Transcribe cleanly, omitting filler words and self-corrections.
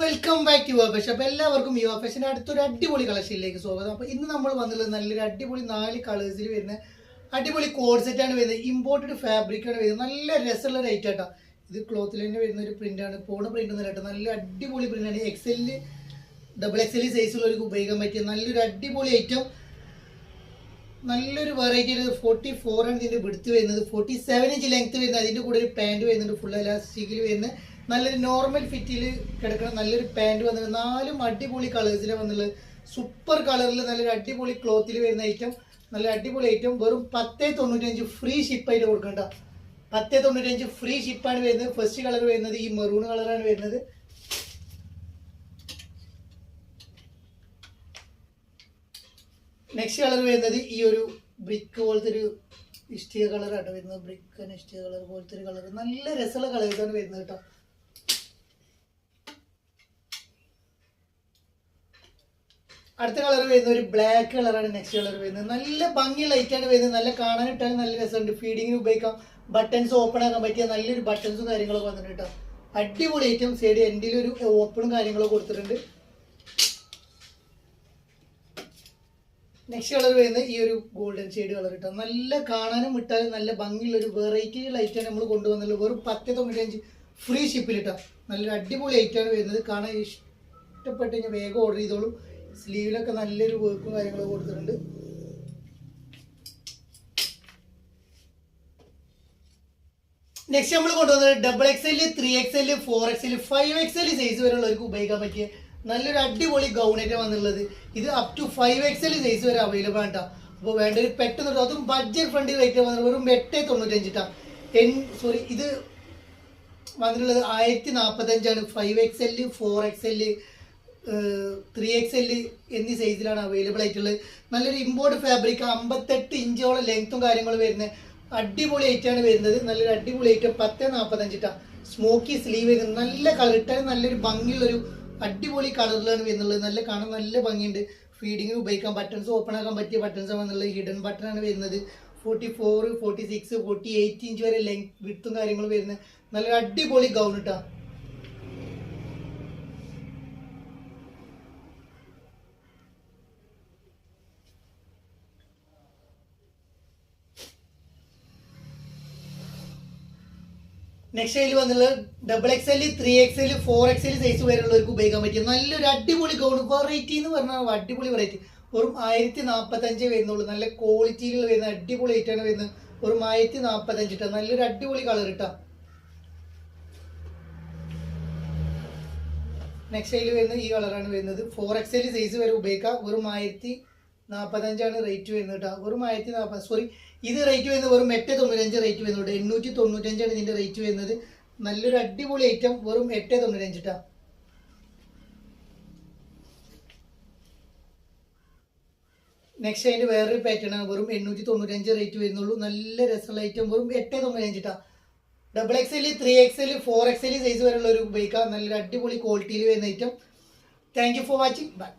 Welcome back to your fashion. അപ്പോൾ എല്ലാവർക്കും your ഫാഷൻ്റെ അടുത്തൊരു അടിപൊളി കളക്ഷനിലേക്ക് സ്വാഗതം. അപ്പോൾ ഇന്ന് നമ്മൾ വന്നുള്ളത് നല്ലൊരു അടിപൊളി 4 കളേഴ്സിൽ വരുന്ന അടിപൊളി കോഡ് സെറ്റാണ് വരുന്നത്. ഇമ്പോർട്ടഡ് ഫാബ്രിക്കാണ് വരുന്നത്. നല്ല രസമുള്ള ഒരു ഐറ്റം ആട്ടോ. ഇത് ക്ലോത്തിൽ തന്നെ വരുന്ന ഒരു പ്രിൻ്റാണ്. പോണ പ്രിൻ്റ് ഒന്നും കേട്ടോ, നല്ല അടിപൊളി പ്രിൻ്റാണ്. എക്സെല് ഡബിൾ എക്സെല് സൈസുള്ളവർക്ക് ഉപയോഗിക്കാൻ പറ്റിയ നല്ലൊരു അടിപൊളി ഐറ്റം. നല്ലൊരു വെറൈറ്റി 44 ആണ് ഇതിൻ്റെ വിടുത്ത് വരുന്നത്. 47 ഇഞ്ച് ലെങ്ത് വരുന്നത്. അതിൻ്റെ കൂടെ ഒരു പാൻറ് വരുന്നുണ്ട്, ഫുൾ എലാസ്റ്റിക്കിൽ വരുന്ന നല്ലൊരു നോർമൽ ഫിറ്റിൽ കിടക്കുന്ന നല്ലൊരു പാൻറ് വന്നത്. 4 അടിപൊളി കളേഴ്സിലാണ് വന്നുള്ളത്. സൂപ്പർ കളറിൽ നല്ലൊരു അടിപൊളി ക്ലോത്തിൽ വരുന്ന ഐറ്റം, നല്ല അടിപൊളി ഐറ്റം. വെറും 10.95 ഫ്രീ ഷിപ്പായിട്ട് കൊടുക്കണ്ട. 10.95 ഫ്രീ ഷിപ്പാണ് വരുന്നത്. ഫസ്റ്റ് കളർ വരുന്നത് ഈ മെറൂൺ കളറാണ് വരുന്നത്. നെക്സ്റ്റ് കളർ വരുന്നത് ഈ ഒരു ബ്രിക്ക് പോലത്തെ ഒരു ഇഷ്ടിക കളറാണ് വരുന്നത്. ബ്രിക്ക് ആൻഡ് ഇഷ്ടിക കളർ പോലത്തെ ഒരു കളർ. നല്ല രസമുള്ള കളേഴ്സാണ് വരുന്നത് കേട്ടോ. അടുത്ത കളർ വരുന്നത് ഒരു ബ്ലാക്ക് കളറാണ്. നെക്സ്റ്റ് കളർ വരുന്നത് നല്ല ഭംഗി ലൈറ്റാണ് വരുന്നത്. നല്ല കാണാനിട്ടാൽ നല്ല രസമുണ്ട്. ഫീഡിങ്ങിന് ഉപയോഗിക്കാം. ബട്ടൺസ് ഓപ്പൺ ആക്കാൻ പറ്റിയ നല്ലൊരു ബട്ടൺസും കാര്യങ്ങളൊക്കെ വന്നിട്ടുണ്ട് കേട്ടോ. അടിപൊളി ഐറ്റം. സൈഡ് എൻഡിൽ ഒരു ഓപ്പണും കാര്യങ്ങളൊക്കെ കൊടുത്തിട്ടുണ്ട്. നെക്സ്റ്റ് കളർ വരുന്നത് ഈ ഒരു ഗോൾഡൻ ഷെയ്ഡ് കളർ കിട്ടും. നല്ല കാണാനും വിട്ടാലും നല്ല ഭംഗിയുള്ള ഒരു വെറൈറ്റി ലൈറ്റാണ് നമ്മൾ കൊണ്ടുവന്നുള്ളത്. വെറും 10.95 ഫ്രീ ഷിപ്പിൽ കിട്ടാം. നല്ലൊരു അടിപൊളി ഐറ്റാണ് വരുന്നത്. കാണാൻ ഇഷ്ടപ്പെട്ട് കഴിഞ്ഞാൽ വേഗം ഓർഡർ ചെയ്തോളൂ. സ്ലീവിലൊക്കെ നല്ലൊരു വർക്കും കാര്യങ്ങളൊക്കെ കൊടുത്തിട്ടുണ്ട്. നെക്സ്റ്റ് നമ്മൾ കൊണ്ടുവന്നത് double XL, 3XL, 4XL, 5XL size വരെയുള്ളവർക്ക് ഉപയോഗിക്കാൻ പറ്റിയ നല്ലൊരു അടിപൊളി ഗൗണായിട്ട് വന്നുള്ളത്. ഇത് അപ് ടു 5XL സൈസ് വരെ അവൈലബിൾ ആണ് കേട്ടോ. അപ്പോൾ വേണ്ട ഒരു പെട്ടെന്ന്, അതും ബഡ്ജറ്റ് ഫ്രണ്ട് റേറ്റ് വന്നത് വെറും 8.95 കേട്ടോ. ഇത് വന്നിട്ടുള്ളത് 1045 5XL, 4XL, 3XL എന്നീ സൈസിലാണ് അവൈലബിൾ ആയിട്ടുള്ളത്. നല്ലൊരു ഇമ്പോർട്ട് ഫാബ്രിക്. 58 ഇഞ്ചോളം ലെങ്ത്തും കാര്യങ്ങളും വരുന്നത്. അടിപൊളി ഐറ്റാണ് വരുന്നത്. നല്ലൊരു അടിപൊളി ഐറ്റം. 10.45 കേട്ടോ. സ്മോക്കി സ്ലീവ് വരുന്നത്. നല്ല കളർ ഇട്ടാൽ നല്ലൊരു ഭംഗിയുള്ളൊരു അടിപൊളി കളറിലാണ് വരുന്നുള്ളത്. നല്ല കാണാൻ നല്ല ഭംഗിയുണ്ട്. ഫീഡിങ്ങിന് ഉപയോഗിക്കാം. ബട്ടൺസ് ഓപ്പൺ ആക്കാൻ പറ്റിയ ബട്ടൺസ് വന്നുള്ളത്. ഹിഡൻ ബട്ടൺ ആണ് വരുന്നത്. 44, 46, 48 ഇഞ്ച് വരെ ലെങ്ത് വിട്ടും കാര്യങ്ങളും വരുന്നത്. നല്ലൊരു അടിപൊളി ഗൗൺ ഇട്ടാ. നെക്സ്റ്റ് അതിൽ വന്നുള്ളത് double XL, 3XL, 4XL size വരെയുള്ളവർക്ക് ഉപയോഗിക്കാൻ പറ്റിയ നല്ലൊരു അടിപൊളി ഗൗൺ. വെറൈറ്റി എന്ന് പറഞ്ഞാൽ അടിപൊളി വെറൈറ്റി. വെറും 1045 വരുന്നുള്ളൂ. നല്ല ക്വാളിറ്റിയിലുള്ള വരുന്ന അടിപൊളി ഐറ്റാണ് വരുന്നത്. വെറും 1045 ഇട്ടാ. നല്ലൊരു അടിപൊളി കളർ ഇട്ടാ. നെക്സ്റ്റ് അതിൽ വരുന്നത് ഈ കളറാണ് വരുന്നത്. 4XL സൈസ് വരെ ഉപയോഗിക്കാം. വെറും 1045 റേറ്റ് വരുന്നത് കേട്ടോ. വെറും 1040, ഇത് റേറ്റ് വരുന്നത് വെറും 8.95 റേറ്റ് വരുന്നുണ്ട്. 895 ഇതിന്റെ റേറ്റ് വരുന്നത്. നല്ലൊരു അടിപൊളി ഐറ്റം. വെറും 8.95 കേട്ടോ. നെക്സ്റ്റ് അതിന്റെ വേറൊരു പാറ്റേൺ ആണ്. വെറും 895 റേറ്റ് വരുന്നുള്ളൂ. നല്ല രസമുള്ള ഐറ്റം. വെറും 8.95 കേട്ടോ. Double XL, 3XL, 4XL size വരെയുള്ളവർ ഉപയോഗിക്കാം. നല്ലൊരു അടിപൊളി ക്വാളിറ്റിയിൽ വരുന്ന item. Thank you for watching. By.